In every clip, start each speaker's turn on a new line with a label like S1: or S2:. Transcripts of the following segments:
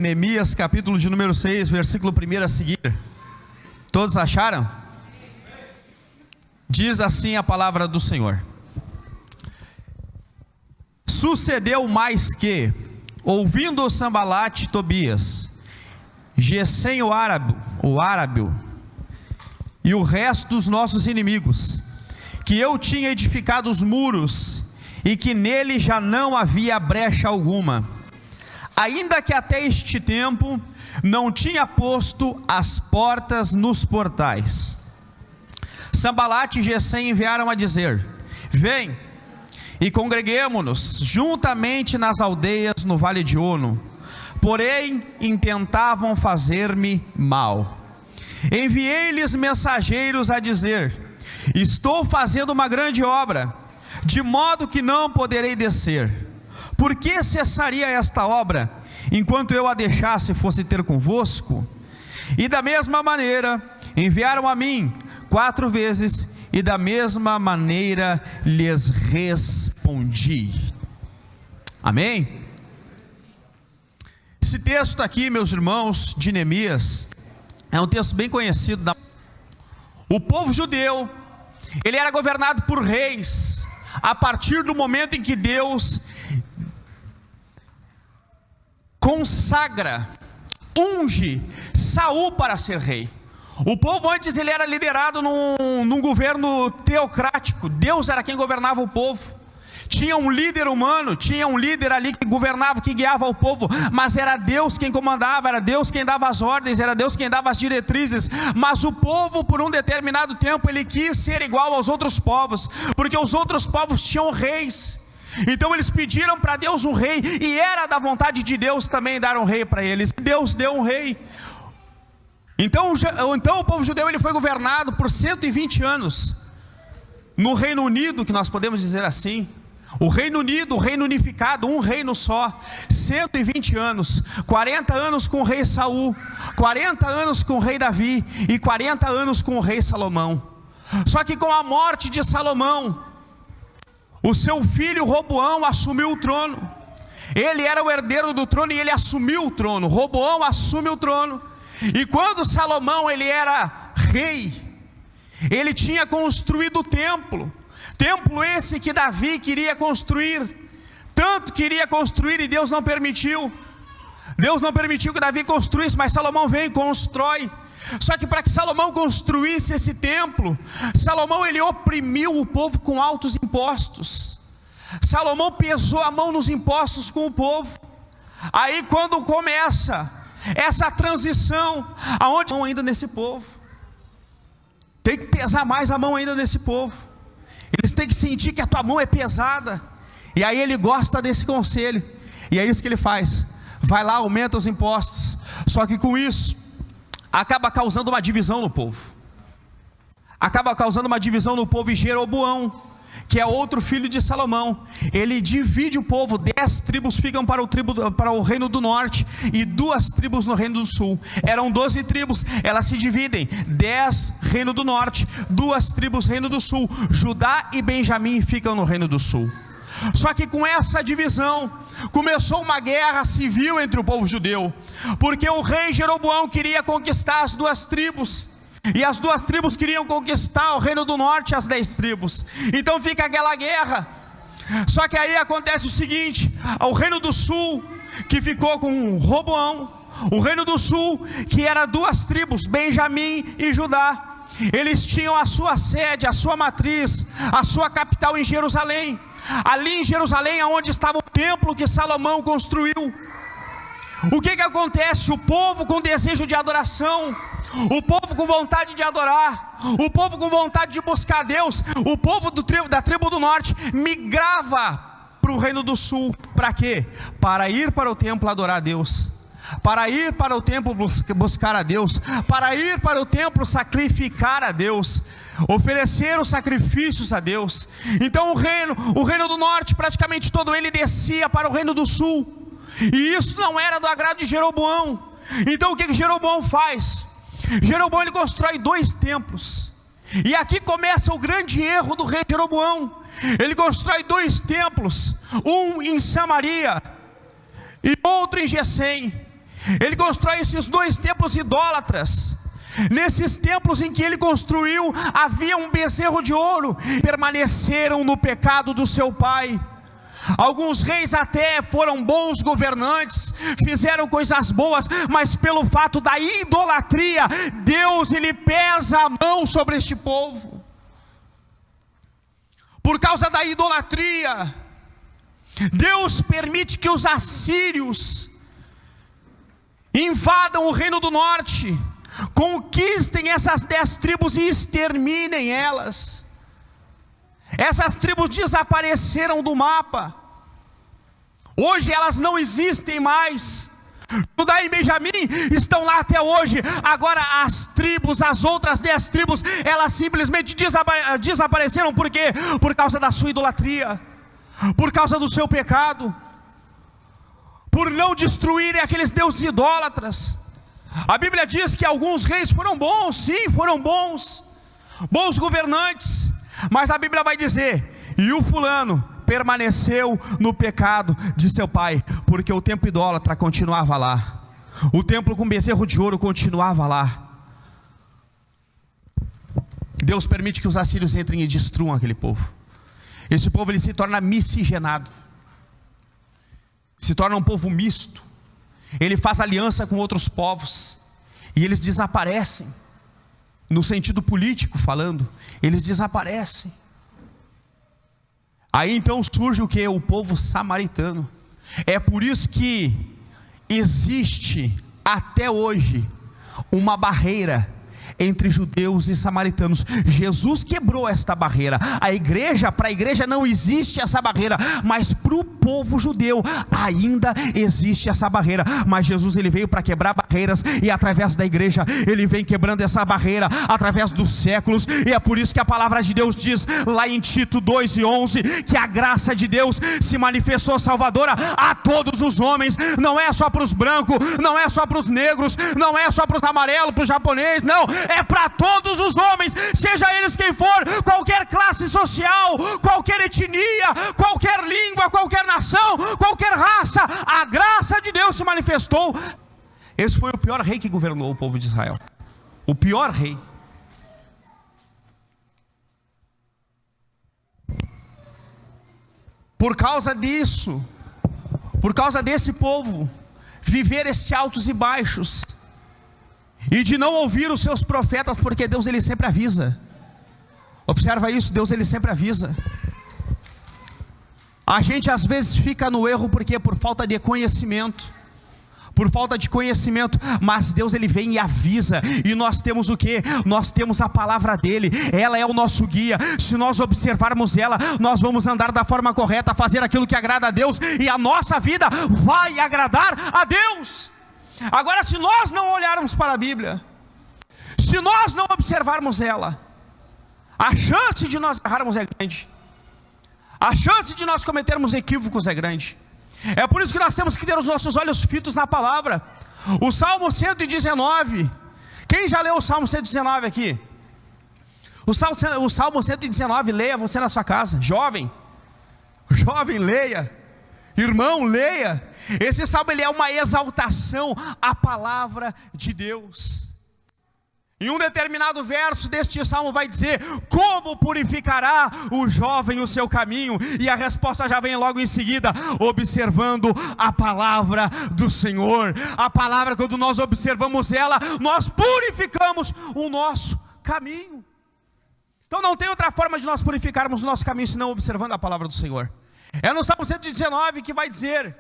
S1: Neemias, capítulo de número 6, versículo 1 a seguir. Todos acharam? Diz assim a palavra do Senhor: Sucedeu mais que, ouvindo Sambalate e Tobias, Gesem o árabe e o resto dos nossos inimigos, que eu tinha edificado os muros e que nele já não havia brecha alguma, ainda que até este tempo não tinha posto as portas nos portais. Sambalate e Gesem enviaram a dizer: Vem e congreguemo-nos juntamente nas aldeias no vale de Ono. Porém intentavam fazer-me mal. Enviei-lhes mensageiros a dizer: Estou fazendo uma grande obra, de modo que não poderei descer. Por que cessaria esta obra, enquanto eu a deixasse fosse ter convosco? E da mesma maneira enviaram a mim 4 vezes, e da mesma maneira lhes respondi. Amém? Esse texto aqui, meus irmãos, de Neemias, é um texto bem conhecido. O povo judeu, ele era governado por reis, a partir do momento em que Deus consagra, unge Saul para ser rei. O povo antes ele era liderado num governo teocrático. Deus era quem governava o povo. Tinha um líder humano, tinha um líder ali que governava, que guiava o povo, mas era Deus quem comandava, era Deus quem dava as ordens, era Deus quem dava as diretrizes. Mas o povo, por um determinado tempo, ele quis ser igual aos outros povos, porque os outros povos tinham reis. Então eles pediram para Deus um rei, e era da vontade de Deus também dar um rei para eles. Deus deu um rei. Então o povo judeu ele foi governado por 120 anos no Reino Unido, que nós podemos dizer assim. O Reino Unido, o reino unificado, um reino só, 120 anos, 40 anos com o rei Saul, 40 anos com o rei Davi e 40 anos com o rei Salomão. Só que com a morte de Salomão, o seu filho Roboão assumiu o trono. Ele era o herdeiro do trono e ele assumiu o trono. Roboão assume o trono. E quando Salomão ele era rei, ele tinha construído o templo. Templo esse que Davi queria construir, tanto queria construir, e Deus não permitiu. Deus não permitiu que Davi construísse, mas Salomão vem e constrói. Só que para que Salomão construísse esse templo, Salomão ele oprimiu o povo com altos impostos. Salomão pesou a mão nos impostos com o povo. Aí quando começa essa transição, aonde ainda nesse povo tem que pesar mais a mão ainda nesse povo. Eles têm que sentir que a tua mão é pesada. E aí ele gosta desse conselho, e é isso que ele faz. Vai lá, aumenta os impostos. Só que com isso acaba causando uma divisão no povo. Acaba causando uma divisão no povo. E Jeroboão, que é outro filho de Salomão, ele divide o povo. 10 tribos ficam para o reino do norte, e 2 tribos no reino do sul. Eram 12 tribos, elas se dividem, 10 reino do norte, 2 tribos reino do sul. Judá e Benjamim ficam no reino do sul. Só que com essa divisão começou uma guerra civil entre o povo judeu, porque o rei Jeroboão queria conquistar as 2 tribos, e as 2 tribos queriam conquistar o reino do norte, as 10 tribos. Então fica aquela guerra. Só que aí acontece o seguinte: o reino do sul, que ficou com Roboão, o reino do sul, que era 2 tribos, Benjamim e Judá, eles tinham a sua sede, a sua matriz, a sua capital em Jerusalém. Ali em Jerusalém é onde estava o templo que Salomão construiu. O que acontece? O povo com desejo de adoração, o povo com vontade de adorar, o povo com vontade de buscar Deus, o povo da tribo do norte migrava para o reino do sul. Para quê? Para ir para o templo adorar a Deus, para ir para o templo buscar a Deus, para ir para o templo sacrificar a Deus, oferecer os sacrifícios a Deus. Então o reino do norte praticamente todo ele descia para o reino do sul, e isso não era do agrado de Jeroboão. Então o que Jeroboão faz? Jeroboão ele constrói 2 templos, e aqui começa o grande erro do rei Jeroboão. Ele constrói 2 templos, um em Samaria e outro em Gesem. Ele constrói esses 2 templos idólatras. Nesses templos em que ele construiu, havia um bezerro de ouro. Permaneceram no pecado do seu pai. Alguns reis até foram bons governantes, fizeram coisas boas, mas pelo fato da idolatria, Deus ele pesa a mão sobre este povo. Por causa da idolatria, Deus permite que os assírios invadam o reino do norte, conquistem essas 10 tribos e exterminem elas. Essas tribos desapareceram do mapa. Hoje elas não existem mais. Judá e Benjamim estão lá até hoje. Agora as tribos, as outras 10 tribos, elas simplesmente desapareceram. Por quê? Por causa da sua idolatria, por causa do seu pecado, por não destruírem aqueles deuses idólatras. A Bíblia diz que alguns reis foram bons, sim, foram bons governantes, mas a Bíblia vai dizer: e o fulano permaneceu no pecado de seu pai, porque o templo idólatra continuava lá, o templo com bezerro de ouro continuava lá. Deus permite que os assírios entrem e destruam aquele povo. Esse povo ele se torna miscigenado, se torna um povo misto. Ele faz aliança com outros povos e eles desaparecem. No sentido político falando, eles desaparecem. Aí então surge o que? O povo samaritano. É por isso que existe até hoje uma barreira entre judeus e samaritanos. Jesus quebrou esta barreira. Para a igreja não existe essa barreira, mas para o povo judeu ainda existe essa barreira. Mas Jesus ele veio para quebrar barreiras, e através da igreja ele vem quebrando essa barreira através dos séculos. E é por isso que a palavra de Deus diz lá em Tito 2:11 que a graça de Deus se manifestou salvadora a todos os homens. Não é só para os brancos, não é só para os negros, não é só para os amarelos, para os japoneses, não, é para todos os homens, seja eles quem for, qualquer classe social, qualquer etnia, qualquer língua, qualquer nação, qualquer raça. A graça de Deus se manifestou. Esse foi o pior rei que governou o povo de Israel, o pior rei. Por causa disso, por causa desse povo viver estes altos e baixos, e de não ouvir os seus profetas, porque Deus ele sempre avisa. Observa isso, Deus ele sempre avisa. A gente às vezes fica no erro porque por falta de conhecimento, mas Deus ele vem e avisa, e nós temos o que? Nós temos a palavra dele, ela é o nosso guia. Se nós observarmos ela, nós vamos andar da forma correta, fazer aquilo que agrada a Deus, e a nossa vida vai agradar a Deus. Agora, se nós não olharmos para a Bíblia, se nós não observarmos ela, a chance de nós errarmos é grande, a chance de nós cometermos equívocos é grande. É por isso que nós temos que ter os nossos olhos fitos na palavra. O Salmo 119, quem já leu o Salmo 119 aqui? O Salmo 119, leia você na sua casa. Jovem, leia. Irmão, leia. Esse salmo ele é uma exaltação à palavra de Deus. Em um determinado verso deste salmo vai dizer: como purificará o jovem o seu caminho? E a resposta já vem logo em seguida: observando a palavra do Senhor. A palavra, quando nós observamos ela, nós purificamos o nosso caminho. Então não tem outra forma de nós purificarmos o nosso caminho senão observando a palavra do Senhor. É no Salmo 119 que vai dizer: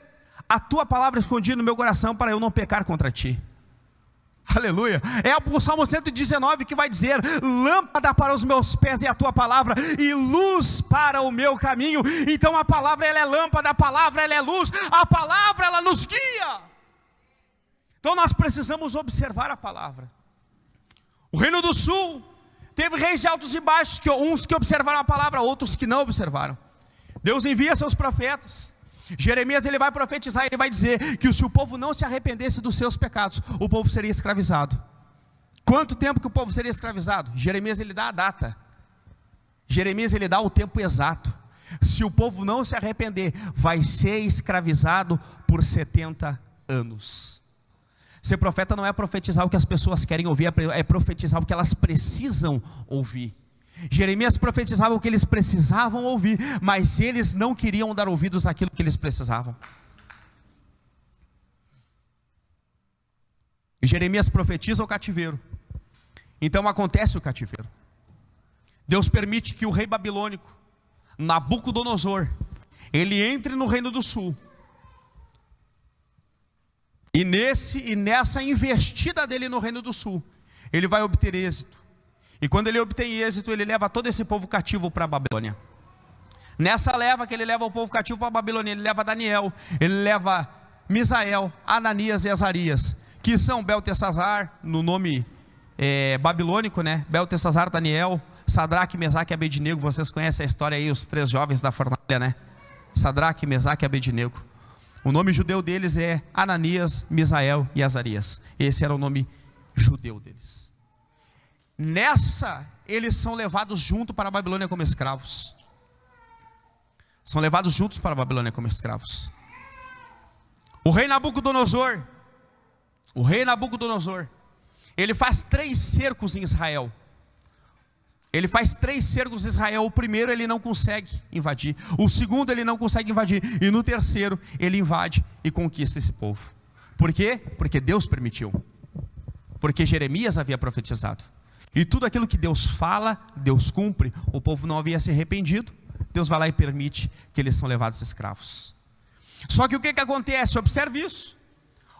S1: a tua palavra escondi no meu coração para eu não pecar contra ti. Aleluia. É o Salmo 119 que vai dizer: lâmpada para os meus pés é a tua palavra, e luz para o meu caminho. Então a palavra ela é lâmpada, a palavra ela é luz, a palavra ela nos guia. Então nós precisamos observar a palavra. O Reino do Sul teve reis de altos e baixos, uns que observaram a palavra, outros que não observaram. Deus envia seus profetas. Jeremias ele vai profetizar, ele vai dizer que se o povo não se arrependesse dos seus pecados, o povo seria escravizado. Quanto tempo que o povo seria escravizado? Jeremias ele dá a data. Jeremias ele dá o tempo exato. Se o povo não se arrepender, vai ser escravizado por 70 anos. Ser profeta não é profetizar o que as pessoas querem ouvir, é profetizar o que elas precisam ouvir. Jeremias profetizava o que eles precisavam ouvir, mas eles não queriam dar ouvidos àquilo que eles precisavam. E Jeremias profetiza o cativeiro. Então acontece o cativeiro. Deus permite que o rei babilônico, Nabucodonosor, ele entre no reino do sul. E nessa investida dele no reino do sul, ele vai obter êxito. E quando ele obtém êxito, ele leva todo esse povo cativo para a Babilônia. Nessa leva que ele leva o povo cativo para a Babilônia, ele leva Daniel, ele leva Misael, Ananias e Azarias, que são Beltesazar, no nome babilônico, né? Beltesazar, Daniel, Sadraque, Mesaque e Abednego. Vocês conhecem a história aí, os 3 jovens da fornalha, né? Sadraque, Mesaque e Abednego. O nome judeu deles é Ananias, Misael e Azarias. Esse era o nome judeu deles. Nessa, eles são levados junto para a Babilônia como escravos. São levados juntos para a Babilônia como escravos. O rei Nabucodonosor, ele faz 3 cercos em Israel. Ele faz 3 cercos em Israel. O primeiro ele não consegue invadir, o segundo ele não consegue invadir, e no terceiro ele invade e conquista esse povo. Por quê? Porque Deus permitiu. Porque Jeremias havia profetizado. E tudo aquilo que Deus fala, Deus cumpre. O povo não havia se arrependido, Deus vai lá e permite que eles são levados escravos. Só que o que acontece? Observe isso.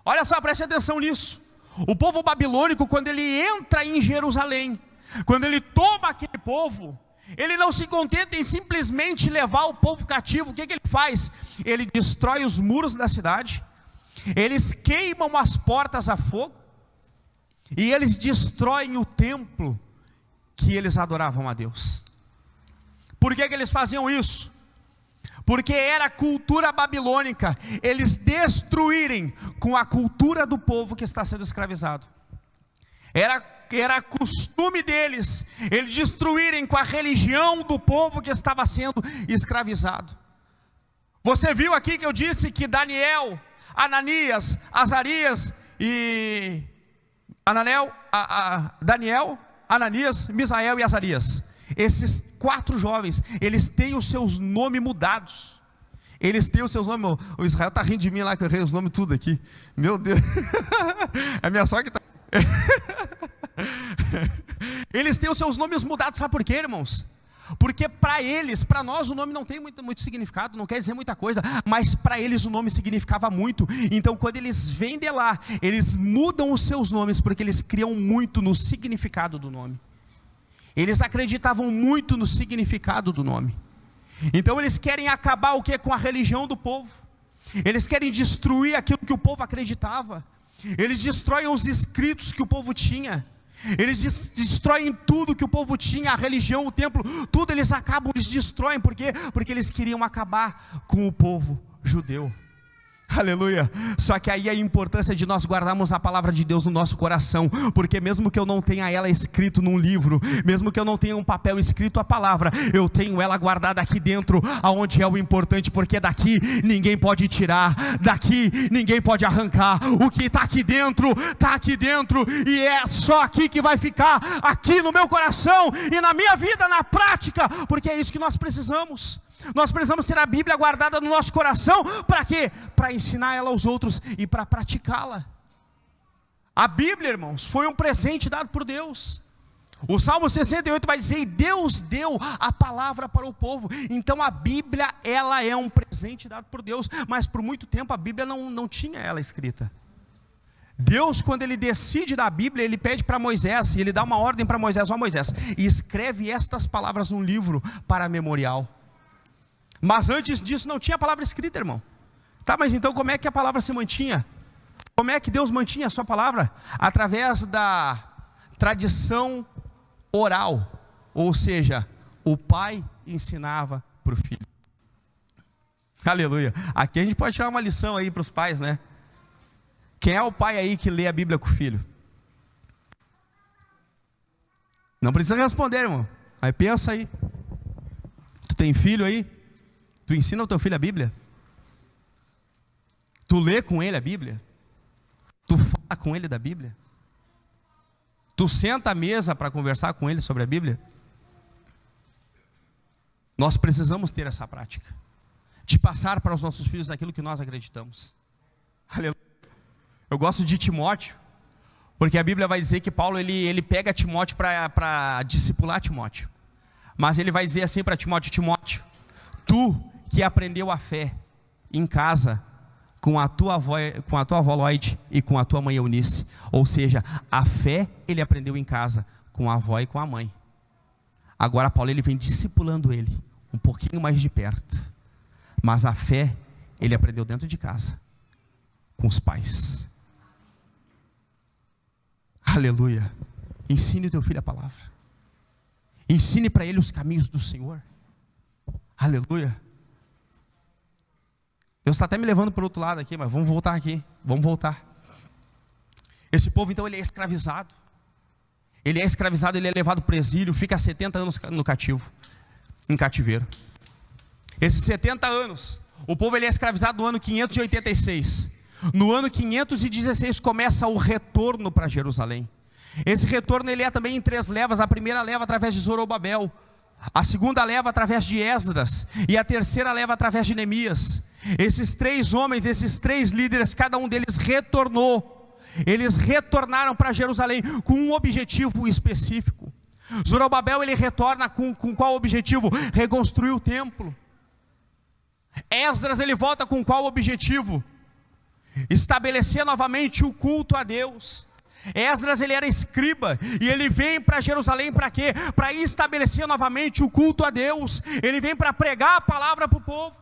S1: Olha só, preste atenção nisso. O povo babilônico, quando ele entra em Jerusalém, quando ele toma aquele povo, ele não se contenta em simplesmente levar o povo cativo. O que ele faz? Ele destrói os muros da cidade, eles queimam as portas a fogo, e eles destroem o templo que eles adoravam a Deus. Por que eles faziam isso? Porque era a cultura babilônica, eles destruírem com a cultura do povo que está sendo escravizado. Era costume deles, eles destruírem com a religião do povo que estava sendo escravizado. Você viu aqui que eu disse que Daniel, Ananias, Azarias e... Daniel, Ananias, Misael e Azarias, esses 4 jovens, eles têm os seus nomes mudados. Eles têm os seus nomes. O Israel está rindo de mim lá, que eu errei os nomes tudo aqui. Meu Deus. A minha sogra que está... Eles têm os seus nomes mudados, sabe por quê, irmãos? Porque para eles, para nós o nome não tem muito significado, não quer dizer muita coisa, mas para eles o nome significava muito. Então quando eles vêm de lá, eles mudam os seus nomes, porque eles criam muito no significado do nome. Eles acreditavam muito no significado do nome. Então eles querem acabar o que? Com a religião do povo. Eles querem destruir aquilo que o povo acreditava. Eles destroem os escritos que o povo tinha. Eles destroem tudo que o povo tinha, a religião, o templo, tudo eles acabam, eles destroem. Por quê? Porque eles queriam acabar com o povo judeu. Aleluia. Só que aí a importância de nós guardarmos a palavra de Deus no nosso coração, porque mesmo que eu não tenha ela escrito num livro, mesmo que eu não tenha um papel escrito a palavra, eu tenho ela guardada aqui dentro, aonde é o importante, porque daqui ninguém pode tirar, daqui ninguém pode arrancar. O que está aqui dentro, e é só aqui que vai ficar, aqui no meu coração e na minha vida, na prática, porque é isso que nós precisamos. Nós precisamos ter a Bíblia guardada no nosso coração. Para quê? Para ensinar ela aos outros e para praticá-la. A Bíblia, irmãos, foi um presente dado por Deus. O Salmo 68 vai dizer: e Deus deu a palavra para o povo. Então a Bíblia, ela é um presente dado por Deus. Mas por muito tempo a Bíblia não tinha ela escrita. Deus, quando ele decide da Bíblia, ele pede para Moisés, e ele dá uma ordem para Moisés: ó Moisés, escreve estas palavras num livro para memorial. Mas antes disso não tinha a palavra escrita, irmão. Tá, mas então como é que a palavra se mantinha? Como é que Deus mantinha a sua palavra? Através da tradição oral. Ou seja, o pai ensinava para o filho. Aleluia. Aqui a gente pode tirar uma lição aí para os pais, né? Quem é o pai aí que lê a Bíblia com o filho? Não precisa responder, irmão. Aí pensa aí. Tu tem filho aí? Tu ensina o teu filho a Bíblia? Tu lê com ele a Bíblia? Tu fala com ele da Bíblia? Tu senta à mesa para conversar com ele sobre a Bíblia? Nós precisamos ter essa prática, de passar para os nossos filhos aquilo que nós acreditamos. Aleluia. Eu gosto de Timóteo, porque a Bíblia vai dizer que Paulo ele pega Timóteo para discipular Timóteo. Mas ele vai dizer assim para Timóteo: Timóteo, tu que aprendeu a fé em casa, com a tua avó Loide e com a tua mãe Eunice. Ou seja, a fé ele aprendeu em casa, com a avó e com a mãe. Agora Paulo ele vem discipulando ele um pouquinho mais de perto. Mas a fé ele aprendeu dentro de casa, com os pais. Aleluia. Ensine o teu filho a palavra. Ensine para ele os caminhos do Senhor. Aleluia. Deus está até me levando para o outro lado aqui, mas vamos voltar aqui. Vamos voltar. Esse povo então ele é escravizado. Ele é escravizado, ele é levado para o exílio, fica 70 anos no cativo, em cativeiro. Esses 70 anos, o povo ele é escravizado no ano 586. No ano 516 começa o retorno para Jerusalém. Esse retorno ele é também em 3 levas. A primeira leva através de Zorobabel, a segunda leva através de Esdras, e a terceira leva através de Neemias. Esses 3 homens, esses 3 líderes, cada um deles retornou. Eles retornaram para Jerusalém com um objetivo específico. Zorobabel ele retorna com qual objetivo? Reconstruir o templo. Esdras ele volta com qual objetivo? Estabelecer novamente o culto a Deus. Esdras ele era escriba e ele vem para Jerusalém para quê? Para estabelecer novamente o culto a Deus. Ele vem para pregar a palavra para o povo.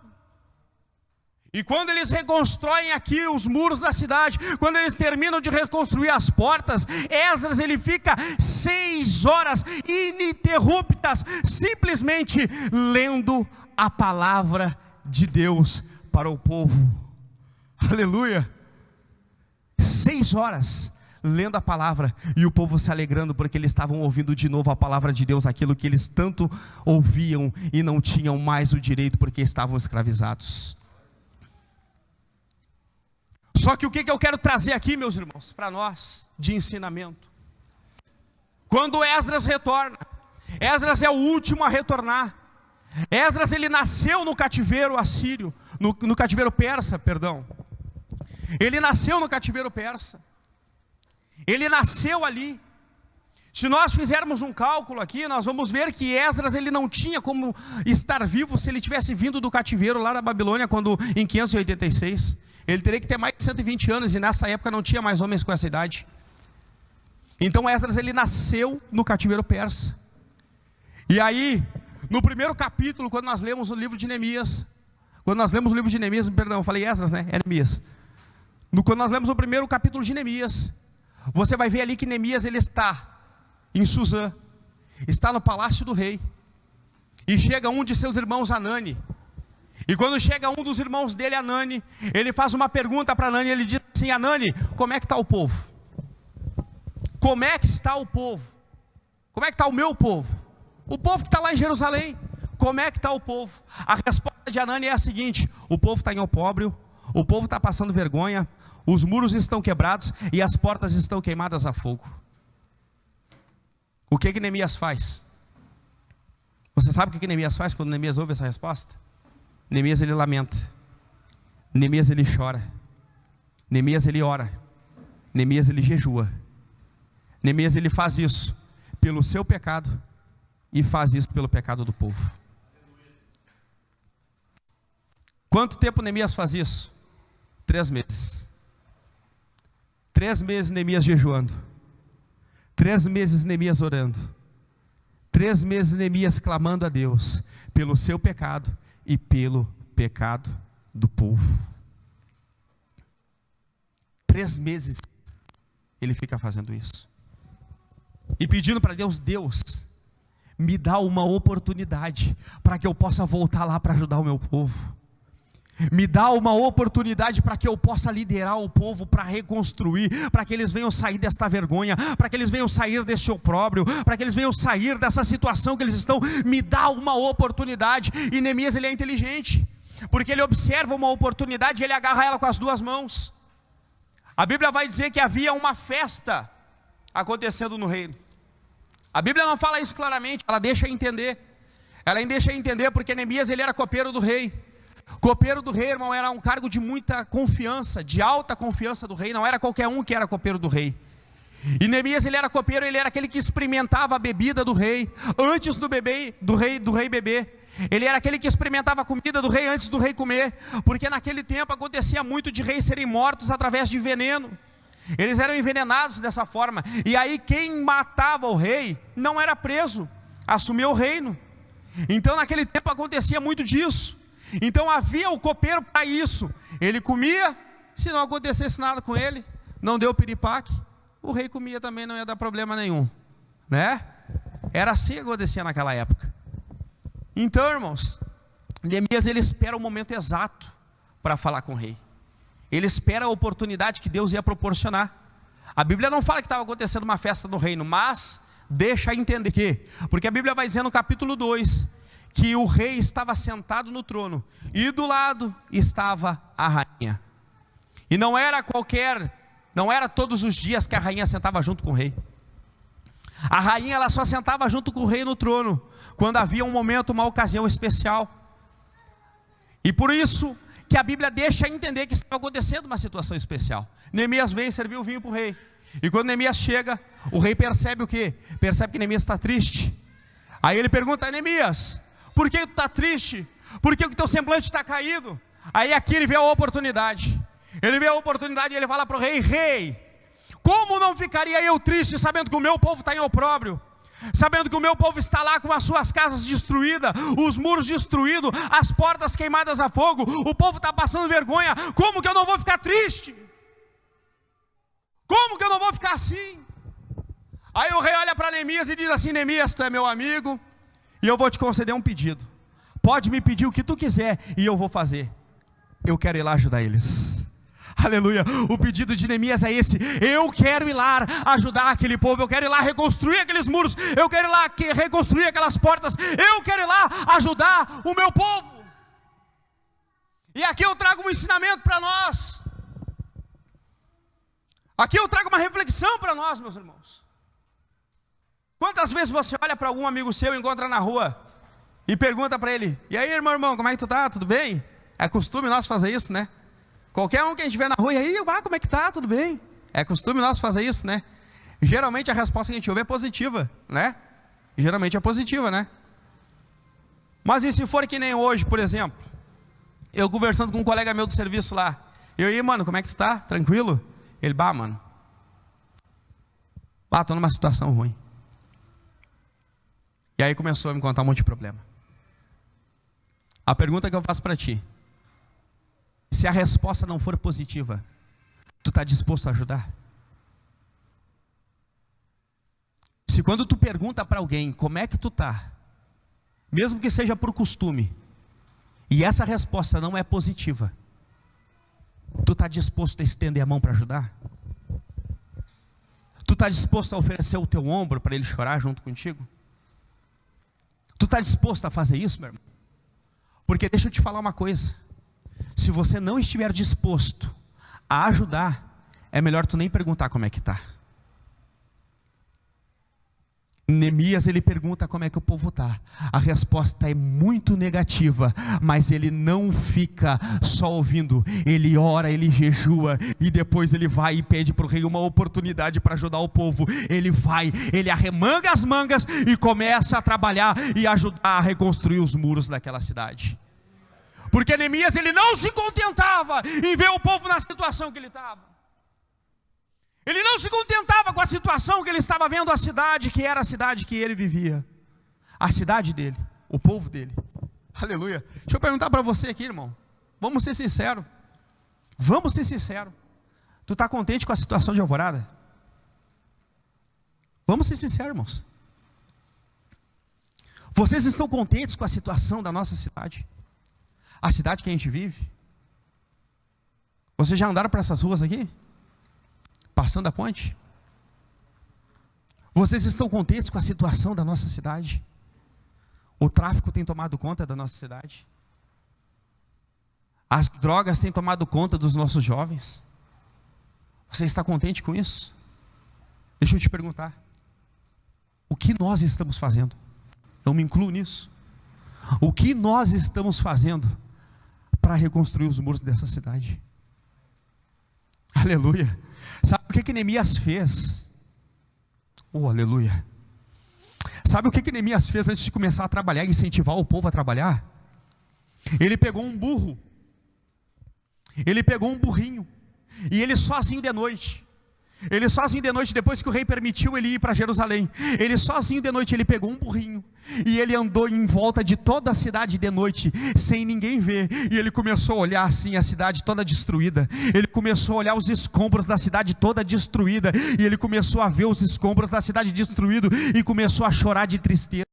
S1: E quando eles reconstroem aqui os muros da cidade, quando eles terminam de reconstruir as portas, Esdras ele fica 6 horas ininterruptas, simplesmente lendo a palavra de Deus para o povo. Aleluia. 6 horas lendo a palavra, e o povo se alegrando, porque eles estavam ouvindo de novo a palavra de Deus, aquilo que eles tanto ouviam e não tinham mais o direito, porque estavam escravizados. Só que o que eu quero trazer aqui, meus irmãos, para nós, de ensinamento? Quando Esdras retorna, Esdras é o último a retornar. Esdras ele nasceu no cativeiro assírio, no cativeiro persa, perdão. Ele nasceu no cativeiro persa. Ele nasceu ali. Se nós fizermos um cálculo aqui, nós vamos ver que Esdras ele não tinha como estar vivo se ele tivesse vindo do cativeiro lá da Babilônia em 586. Ele teria que ter mais de 120 anos, e nessa época não tinha mais homens com essa idade. Então Esdras ele nasceu no cativeiro persa. E aí, no primeiro capítulo, quando nós lemos o livro de Neemias, perdão, eu falei Esdras, né? É Neemias. Quando nós lemos o primeiro capítulo de Neemias, você vai ver ali que Neemias ele está em Suzã, está no palácio do rei, e chega um de seus irmãos, Anani. E quando chega um dos irmãos dele, Anani, ele faz uma pergunta para Anani, ele diz assim: Anani, como é que está o povo? Como é que está o povo? Como é que está o meu povo? O povo que está lá em Jerusalém, como é que está o povo? A resposta de Anani é a seguinte: o povo está em opróbrio, o povo está passando vergonha, os muros estão quebrados e as portas estão queimadas a fogo. O que Neemias faz? Você sabe o que Neemias faz quando Neemias ouve essa resposta? Neemias ele lamenta, Neemias ele chora, Neemias ele ora, Neemias ele jejua. Neemias ele faz isso pelo seu pecado e faz isso pelo pecado do povo. Quanto tempo Neemias faz isso? 3 meses. 3 meses Neemias jejuando, 3 meses Neemias orando, 3 meses Neemias clamando a Deus pelo seu pecado e pelo pecado do povo. 3 meses ele fica fazendo isso e pedindo para Deus: Deus, me dá uma oportunidade para que eu possa voltar lá para ajudar o meu povo. Me dá uma oportunidade para que eu possa liderar o povo para reconstruir, para que eles venham sair desta vergonha, para que eles venham sair deste opróbrio, para que eles venham sair dessa situação que eles estão. Me dá uma oportunidade. E Neemias ele é inteligente, porque ele observa uma oportunidade e ele agarra ela com as 2 mãos. A Bíblia vai dizer que havia uma festa acontecendo no reino. A Bíblia não fala isso claramente, ela deixa entender. Ela deixa entender porque Neemias ele era copeiro do rei. Copeiro do rei, irmão, era um cargo de muita confiança, de alta confiança do rei. Não era qualquer um que era copeiro do rei. E Neemias ele era copeiro, ele era aquele que experimentava a bebida do rei antes do rei beber. Ele era aquele que experimentava a comida do rei antes do rei comer, porque naquele tempo acontecia muito de reis serem mortos através de veneno. Eles eram envenenados dessa forma. E aí quem matava o rei não era preso, assumia o reino. Então naquele tempo acontecia muito disso. Então havia o copeiro para isso. Ele comia, se não acontecesse nada com ele, não deu piripaque, o rei comia também, não ia dar problema nenhum, né? Era assim que acontecia naquela época. Então, irmãos, Neemias ele espera o momento exato para falar com o rei. Ele espera a oportunidade que Deus ia proporcionar. A Bíblia não fala que estava acontecendo uma festa no reino, mas deixa entender que, porque a Bíblia vai dizer no capítulo 2, que o rei estava sentado no trono, e do lado estava a rainha. E não era todos os dias que a rainha sentava junto com o rei. A rainha ela só sentava junto com o rei no trono, quando havia um momento, uma ocasião especial. E por isso que a Bíblia deixa entender que estava acontecendo uma situação especial. Neemias vem servir o vinho para o rei. E quando Neemias chega, o rei percebe o quê? Percebe que Neemias está triste. Aí ele pergunta: Neemias, por que tu está triste? Por que o teu semblante está caído? Aí aqui ele vê a oportunidade. Ele vê a oportunidade e ele fala para o rei: rei, como não ficaria eu triste sabendo que o meu povo está em opróbrio? Sabendo que o meu povo está lá com as suas casas destruídas, os muros destruídos, as portas queimadas a fogo, o povo está passando vergonha. Como que eu não vou ficar triste? Como que eu não vou ficar assim? Aí o rei olha para Neemias e diz assim: Neemias, tu é meu amigo, e eu vou te conceder um pedido. Pode me pedir o que tu quiser e eu vou fazer. Eu quero ir lá ajudar eles. Aleluia, o pedido de Neemias é esse: eu quero ir lá ajudar aquele povo, eu quero ir lá reconstruir aqueles muros, eu quero ir lá reconstruir aquelas portas, eu quero ir lá ajudar o meu povo. E aqui eu trago um ensinamento para nós, aqui eu trago uma reflexão para nós, meus irmãos. Quantas vezes você olha para algum amigo seu, encontra na rua e pergunta para ele: e aí, irmão, como é que tu tá? Tudo bem? É costume nosso fazer isso, né? Qualquer um que a gente vê na rua, e aí, como é que tá? Tudo bem? É costume nosso fazer isso, né? Geralmente a resposta que a gente ouve é positiva, né? Geralmente é positiva, né? Mas e se for que nem hoje, por exemplo, eu conversando com um colega meu do serviço lá, eu, e aí, mano, como é que tu tá? Tranquilo? Ele, mano, tô numa situação ruim. E aí começou a me contar um monte de problema. A pergunta que eu faço para ti: se a resposta não for positiva, tu está disposto a ajudar? Se quando tu pergunta para alguém como é que tu está, mesmo que seja por costume, e essa resposta não é positiva, tu está disposto a estender a mão para ajudar? Tu está disposto a oferecer o teu ombro para ele chorar junto contigo? Tu está disposto a fazer isso, meu irmão? Porque deixa eu te falar uma coisa: se você não estiver disposto a ajudar, é melhor tu nem perguntar como é que está. Neemias ele pergunta como é que o povo está. A resposta é muito negativa, mas ele não fica só ouvindo. Ele ora, ele jejua, e depois ele vai e pede para o rei uma oportunidade para ajudar o povo. Ele vai, ele arremanga as mangas e começa a trabalhar e ajudar a reconstruir os muros daquela cidade. Porque Neemias ele não se contentava em ver o povo na situação que ele estava. Ele não se contentava com a situação que ele estava vendo a cidade, que era a cidade que ele vivia. A cidade dele, o povo dele. Aleluia. Deixa eu perguntar para você aqui, irmão. Vamos ser sinceros. Vamos ser sinceros. Tu está contente com a situação de Alvorada? Vamos ser sinceros, irmãos. Vocês estão contentes com a situação da nossa cidade? A cidade que a gente vive? Vocês já andaram por essas ruas aqui? Passando a ponte? Vocês estão contentes com a situação da nossa cidade? O tráfico tem tomado conta da nossa cidade? As drogas têm tomado conta dos nossos jovens? Você está contente com isso? Deixa eu te perguntar. O que nós estamos fazendo? Eu me incluo nisso. O que nós estamos fazendo para reconstruir os muros dessa cidade? Aleluia. Sabe o que Neemias fez? Oh, aleluia. Sabe o que Neemias fez antes de começar a trabalhar, incentivar o povo a trabalhar? Ele pegou um burro. Ele pegou um burrinho. E ele sozinho de noite. Ele sozinho de noite, depois que o rei permitiu ele ir para Jerusalém, ele sozinho de noite, ele pegou um burrinho, e ele andou em volta de toda a cidade de noite, sem ninguém ver, e ele começou a olhar assim, a cidade toda destruída, ele começou a olhar os escombros da cidade toda destruída, e ele começou a ver os escombros da cidade destruídos, e começou a chorar de tristeza.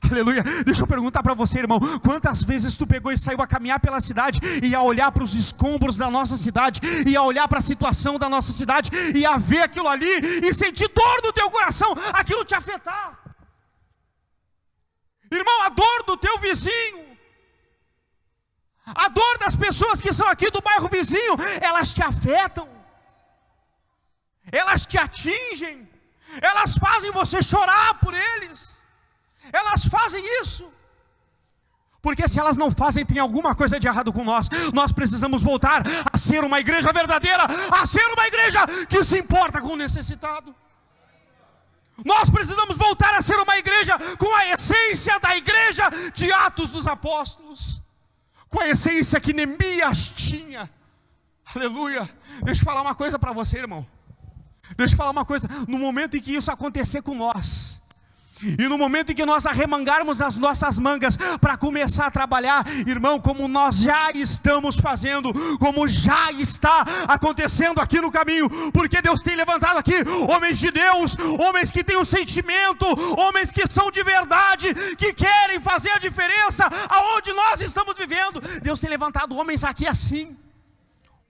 S1: Aleluia. Deixa eu perguntar para você, irmão, quantas vezes tu pegou e saiu a caminhar pela cidade, e a olhar para os escombros da nossa cidade, e a olhar para a situação da nossa cidade, e a ver aquilo ali, e sentir dor no teu coração, aquilo te afetar? Irmão, a dor do teu vizinho, a dor das pessoas que são aqui do bairro vizinho, elas te afetam, elas te atingem, elas fazem você chorar por eles. Elas fazem isso, porque se elas não fazem, tem alguma coisa de errado com nós. Nós precisamos voltar a ser uma igreja verdadeira, a ser uma igreja que se importa com o necessitado. Nós precisamos voltar a ser uma igreja com a essência da igreja de Atos dos Apóstolos, com a essência que Neemias tinha. Aleluia. Deixa eu falar uma coisa para você, irmão. Deixa eu falar uma coisa. No momento em que isso acontecer com nós, e no momento em que nós arremangarmos as nossas mangas para começar a trabalhar, irmão, como nós já estamos fazendo, como já está acontecendo aqui no caminho, porque Deus tem levantado aqui homens de Deus, homens que têm um sentimento, homens que são de verdade, que querem fazer a diferença aonde nós estamos vivendo. Deus tem levantado homens aqui assim,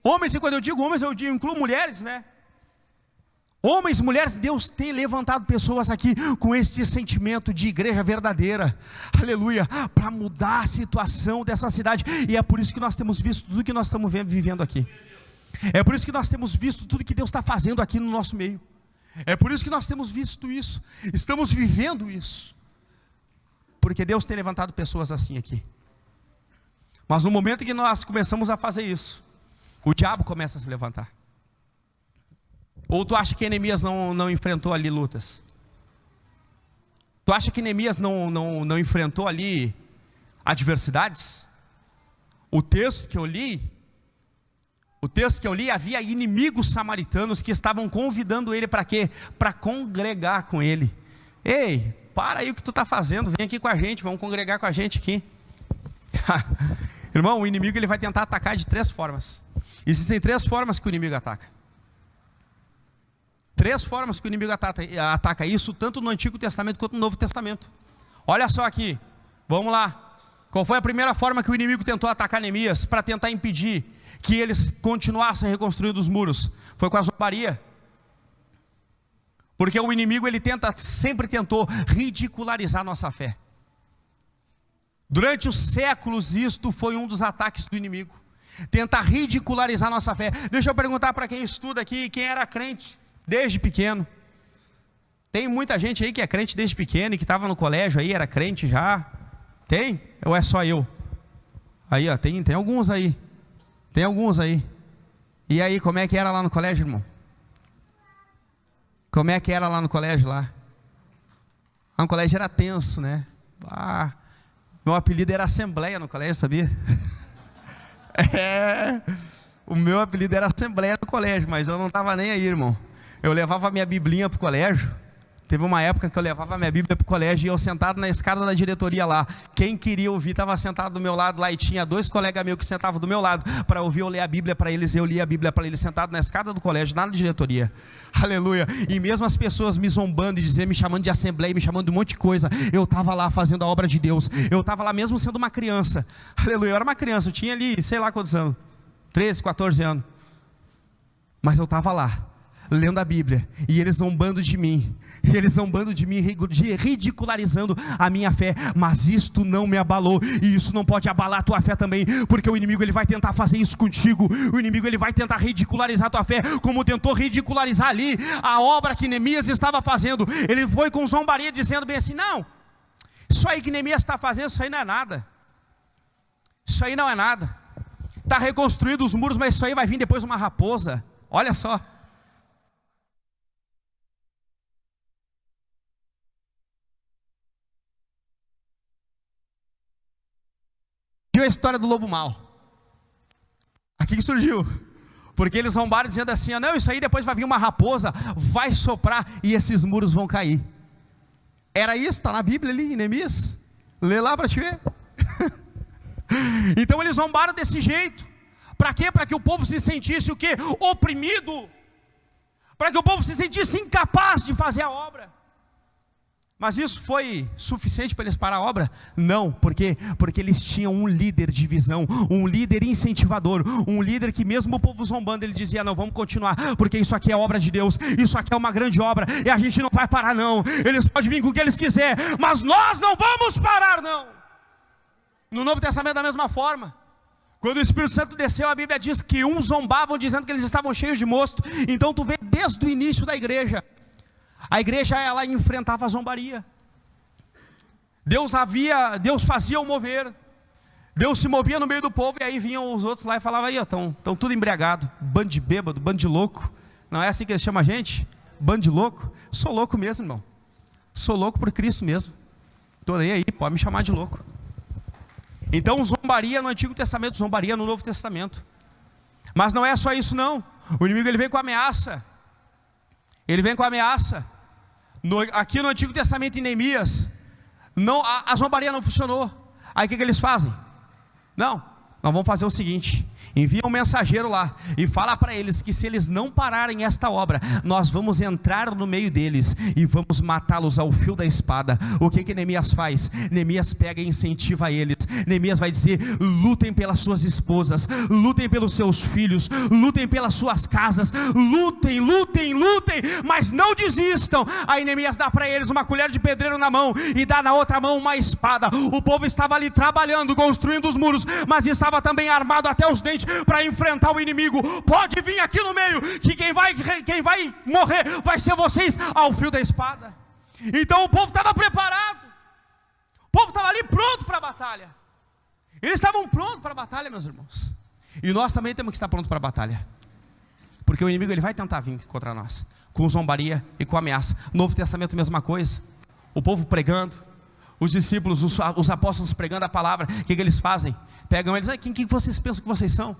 S1: homens, e quando eu digo homens, eu incluo mulheres, né? Homens, mulheres, Deus tem levantado pessoas aqui com este sentimento de igreja verdadeira, aleluia, para mudar a situação dessa cidade. E é por isso que nós temos visto tudo que nós estamos vivendo aqui. É por isso que nós temos visto tudo que Deus está fazendo aqui no nosso meio. É por isso que nós temos visto isso, estamos vivendo isso, porque Deus tem levantado pessoas assim aqui. Mas no momento que nós começamos a fazer isso, o diabo começa a se levantar. Ou tu acha que Neemias não enfrentou ali lutas? Tu acha que Neemias não enfrentou ali adversidades? O texto que eu li, havia inimigos samaritanos que estavam convidando ele para quê? Para congregar com ele. Ei, para aí o que tu está fazendo, vem aqui com a gente, vamos congregar com a gente aqui. Irmão, o inimigo ele vai tentar atacar de 3 formas. Existem 3 formas que o inimigo ataca. 3 formas que o inimigo ataca isso, tanto no Antigo Testamento quanto no Novo Testamento. Olha só aqui, vamos lá. Qual foi a primeira forma que o inimigo tentou atacar Neemias, para tentar impedir que eles continuassem reconstruindo os muros? Foi com a zombaria. Porque o inimigo ele sempre tentou ridicularizar nossa fé. Durante os séculos isto foi um dos ataques do inimigo. Tentar ridicularizar nossa fé. Deixa eu perguntar para quem estuda aqui, quem era crente desde pequeno. Tem muita gente aí que é crente desde pequeno e que estava no colégio aí, era crente já. Tem? Ou é só eu? Aí ó, tem alguns aí. Tem alguns aí. E aí, como é que era lá no colégio, irmão? Como é que era lá no colégio lá? Lá no colégio era tenso, né? Meu apelido era Assembleia no colégio, sabia? O meu apelido era Assembleia no colégio, mas eu não estava nem aí, irmão. Eu levava minha biblinha para o colégio. Teve uma época que eu levava minha Bíblia para o colégio e eu sentado na escada da diretoria lá. Quem queria ouvir estava sentado do meu lado lá e tinha 2 colegas meus que sentavam do meu lado para ouvir eu ler a Bíblia para eles. Eu lia a Bíblia para eles sentado na escada do colégio, na diretoria. Aleluia. E mesmo as pessoas me zombando e me chamando de assembleia, me chamando de um monte de coisa, eu estava lá fazendo a obra de Deus. Eu estava lá mesmo sendo uma criança. Aleluia. Eu era uma criança, eu tinha ali, sei lá quantos anos, 13, 14 anos. Mas eu estava lá, lendo a Bíblia, e eles zombando de mim, ridicularizando a minha fé, mas isto não me abalou, e isso não pode abalar a tua fé também, porque o inimigo ele vai tentar fazer isso contigo, o inimigo ele vai tentar ridicularizar a tua fé, como tentou ridicularizar ali a obra que Neemias estava fazendo. Ele foi com zombaria dizendo bem assim: não, isso aí que Neemias está fazendo, isso aí não é nada, isso aí não é nada, está reconstruindo os muros, mas isso aí vai vir depois uma raposa. Olha só. A história do lobo mau. Aqui que surgiu, porque eles zombaram dizendo assim: não, isso aí depois vai vir uma raposa, vai soprar e esses muros vão cair. Era isso, está na Bíblia ali em Neemias, lê lá para te ver. Então eles zombaram desse jeito. Para quê? Para que o povo se sentisse o quê? Oprimido, para que o povo se sentisse incapaz de fazer a obra. Mas isso foi suficiente para eles parar a obra? Não, porque eles tinham um líder de visão, um líder incentivador, um líder que mesmo o povo zombando, ele dizia: não, vamos continuar, porque isso aqui é obra de Deus, isso aqui é uma grande obra, e a gente não vai parar não, eles podem vir com o que eles quiserem, mas nós não vamos parar não. No Novo Testamento da mesma forma, quando o Espírito Santo desceu, a Bíblia diz que uns zombavam dizendo que eles estavam cheios de mosto. Então tu vê desde o início da igreja, a igreja ela enfrentava a zombaria. Deus fazia o mover, Deus se movia no meio do povo, e aí vinham os outros lá e falavam: aí, estão tudo embriagado, bando de bêbado, bando de louco. Não é assim que eles chamam a gente? Bando de louco? Sou louco mesmo, irmão, sou louco por Cristo mesmo, estou nem aí, pode me chamar de louco. Então zombaria no Antigo Testamento, zombaria no Novo Testamento. Mas não é só isso não, o inimigo ele vem com ameaça. Ele vem com ameaça. Aqui no Antigo Testamento em Neemias, a zombaria não funcionou. Aí o que eles fazem? Não, nós vamos fazer o seguinte: envia um mensageiro lá e fala para eles que se eles não pararem esta obra, nós vamos entrar no meio deles e vamos matá-los ao fio da espada. O que Neemias faz? Neemias pega e incentiva eles. Neemias vai dizer: lutem pelas suas esposas, lutem pelos seus filhos, lutem pelas suas casas, lutem, mas não desistam. Aí Neemias dá para eles uma colher de pedreiro na mão e dá na outra mão uma espada. O povo estava ali trabalhando, construindo os muros, mas estava também armado até os dentes para enfrentar o inimigo. Pode vir aqui no meio, que quem vai morrer vai ser vocês ao fio da espada. Então o povo estava preparado, o povo estava ali pronto para a batalha. Eles estavam prontos para a batalha, meus irmãos. E nós também temos que estar prontos para a batalha, porque o inimigo ele vai tentar vir contra nós com zombaria e com ameaça. Novo Testamento, mesma coisa. O povo pregando, os discípulos, os apóstolos pregando a palavra. O que eles fazem? Pegam eles: quem vocês pensam que vocês são?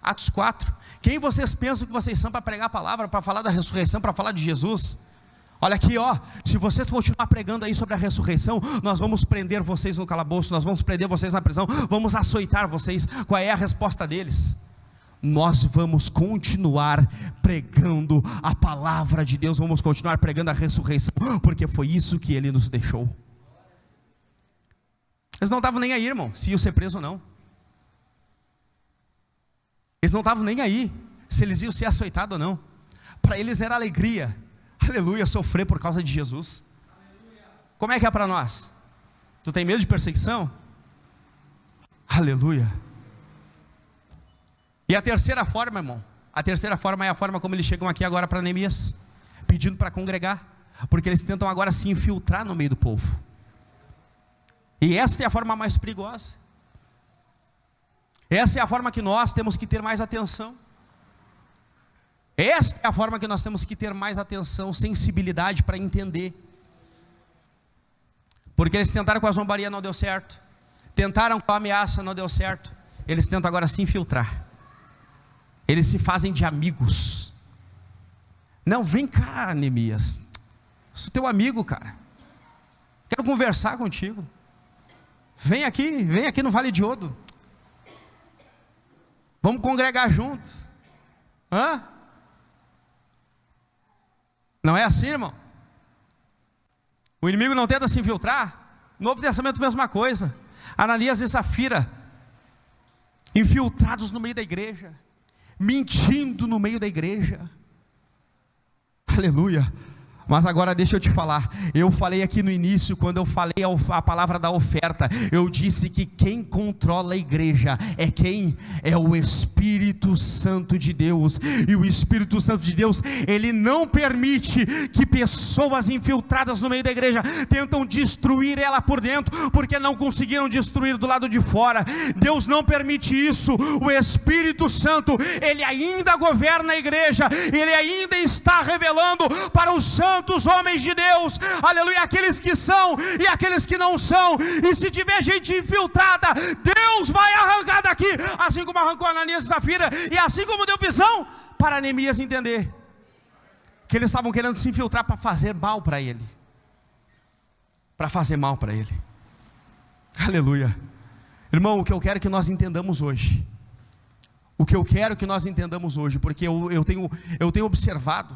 S1: Atos 4, quem vocês pensam que vocês são para pregar a palavra, para falar da ressurreição, para falar de Jesus? Olha aqui, se vocês continuar pregando aí sobre a ressurreição, nós vamos prender vocês no calabouço, nós vamos prender vocês na prisão, vamos açoitar vocês. Qual é a resposta deles? Nós vamos continuar pregando a palavra de Deus, vamos continuar pregando a ressurreição, porque foi isso que Ele nos deixou. Eles não estavam nem aí, irmão, se iam ser presos ou não. Eles não estavam nem aí se eles iam ser açoitados ou não. Para eles era alegria, aleluia, sofrer por causa de Jesus. Como é que é para nós? Tu tem medo de perseguição? Aleluia. E a terceira forma, irmão, a terceira forma é a forma como eles chegam aqui agora para Neemias, pedindo para congregar, porque eles tentam agora se infiltrar no meio do povo. E essa é a forma mais perigosa. Essa é a forma que nós temos que ter mais atenção. Esta é a forma que nós temos que ter mais atenção, sensibilidade para entender. Porque eles tentaram com a zombaria, não deu certo. Tentaram com a ameaça, não deu certo. Eles tentam agora se infiltrar. Eles se fazem de amigos. Não, vem cá, Neemias, sou teu amigo, cara, quero conversar contigo. Vem aqui no Vale de Odo. Vamos congregar juntos. Não é assim, irmão? O inimigo não tenta se infiltrar? Novo Testamento, mesma coisa. Ananias e Safira, infiltrados no meio da igreja, mentindo no meio da igreja. Aleluia. Mas agora deixa eu te falar, eu falei aqui no início, quando eu falei a palavra da oferta, eu disse que quem controla a igreja é quem? É o Espírito Santo de Deus. E o Espírito Santo de Deus, ele não permite que pessoas infiltradas no meio da igreja tentam destruir ela por dentro, porque não conseguiram destruir do lado de fora. Deus não permite isso. O Espírito Santo, ele ainda governa a igreja, ele ainda está revelando para os santos homens de Deus, aleluia, aqueles que são e aqueles que não são. E se tiver gente infiltrada, Deus vai arrancar daqui, assim como arrancou Ananias e Safira, e assim como deu visão para Neemias entender que eles estavam querendo se infiltrar para fazer mal para ele, aleluia. Irmão, o que eu quero que nós entendamos hoje, porque eu tenho observado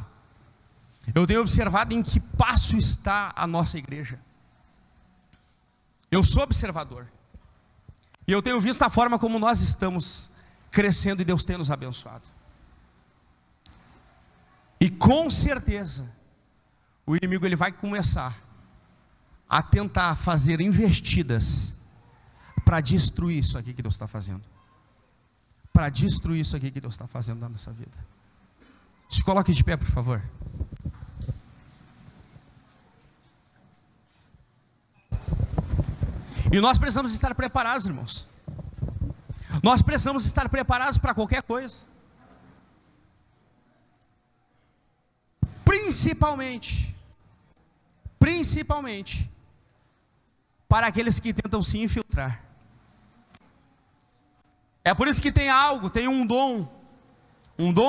S1: em que passo está a nossa igreja. Eu sou observador, e eu tenho visto a forma como nós estamos crescendo, e Deus tem nos abençoado. E com certeza o inimigo, ele vai começar a tentar fazer investidas para destruir isso aqui que Deus está fazendo, na nossa vida. Se coloque de pé, por favor. E nós precisamos estar preparados, irmãos. Nós precisamos estar preparados para qualquer coisa. Principalmente para aqueles que tentam se infiltrar. É por isso que tem um dom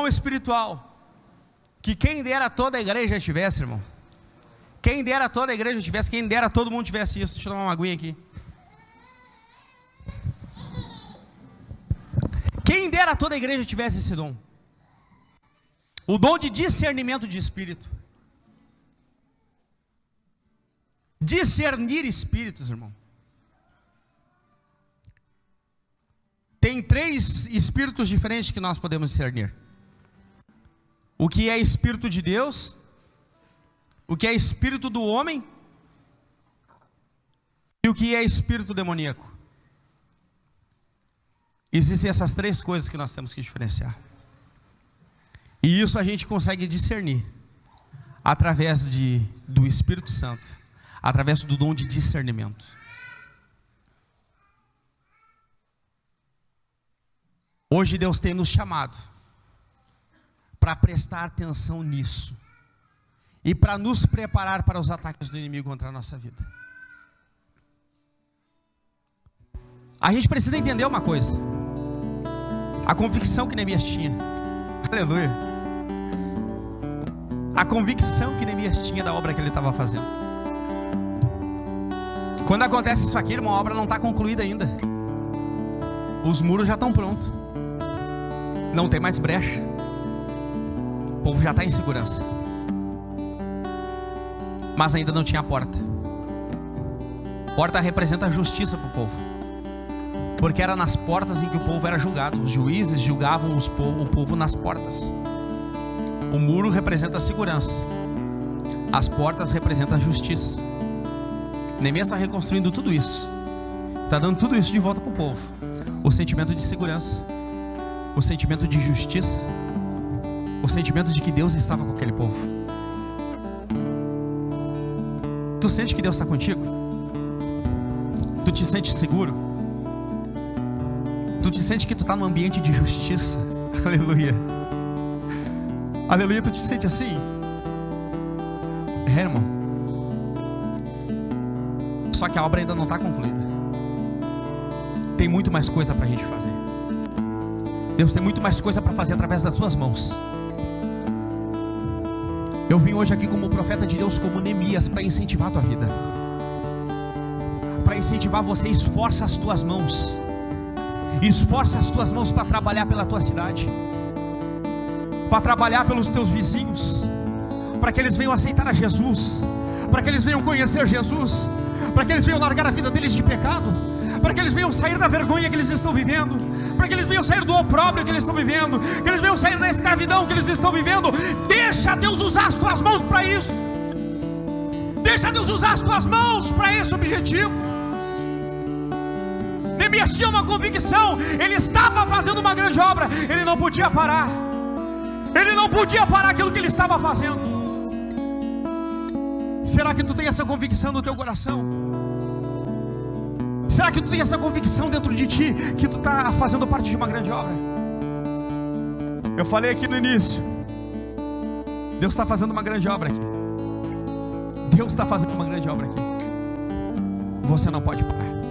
S1: espiritual, que quem dera toda a igreja tivesse, irmão. Quem dera toda a igreja tivesse, quem dera todo mundo tivesse isso. Deixa eu tomar uma aguinha aqui. Quem dera toda a igreja tivesse esse dom. O dom de discernimento de espírito. Discernir espíritos, irmão. Tem 3 espíritos diferentes que nós podemos discernir. O que é espírito de Deus, o que é espírito do homem, e o que é espírito demoníaco. Existem essas 3 coisas que nós temos que diferenciar. E isso a gente consegue discernir através do Espírito Santo, através do dom de discernimento. Hoje Deus tem nos chamado para prestar atenção nisso e para nos preparar para os ataques do inimigo contra a nossa vida. A gente precisa entender uma coisa: a convicção que Neemias tinha, aleluia, a convicção que Neemias tinha da obra que ele estava fazendo. Quando acontece isso aqui, irmão, a obra não está concluída ainda, os muros já estão prontos, não tem mais brecha, o povo já está em segurança, mas ainda não tinha a porta. Porta representa a justiça para o povo, porque era nas portas em que o povo era julgado. Os juízes julgavam o povo nas portas. O muro representa a segurança, as portas representam a justiça. Neemias está reconstruindo tudo isso, está dando tudo isso de volta para o povo. O sentimento de segurança, o sentimento de justiça, o sentimento de que Deus estava com aquele povo. Tu sente que Deus está contigo? Tu te sente seguro? Tu te sente que tu está num ambiente de justiça? Aleluia. Aleluia, tu te sente assim? É, irmão. Só que a obra ainda não está concluída. Tem muito mais coisa para a gente fazer. Deus tem muito mais coisa para fazer através das suas mãos. Eu vim hoje aqui como profeta de Deus, como Neemias, para incentivar a tua vida, para incentivar você. Esforça as tuas mãos. Esforça as tuas mãos para trabalhar pela tua cidade, para trabalhar pelos teus vizinhos, para que eles venham aceitar a Jesus, para que eles venham conhecer Jesus, para que eles venham largar a vida deles de pecado, para que eles venham sair da vergonha que eles estão vivendo, para que eles venham sair do opróbrio que eles estão vivendo, que eles venham sair da escravidão que eles estão vivendo. Deixa Deus usar as tuas mãos para isso. Deixa Deus usar as tuas mãos para esse objetivo. Neemias tinha uma convicção, ele estava fazendo uma grande obra, ele não podia parar. Ele não podia parar aquilo que ele estava fazendo. Será que tu tem essa convicção no teu coração? Será que tu tem essa convicção dentro de ti, que tu está fazendo parte de uma grande obra? Eu falei aqui no início, Deus está fazendo uma grande obra aqui. Deus está fazendo uma grande obra aqui. Você não pode parar.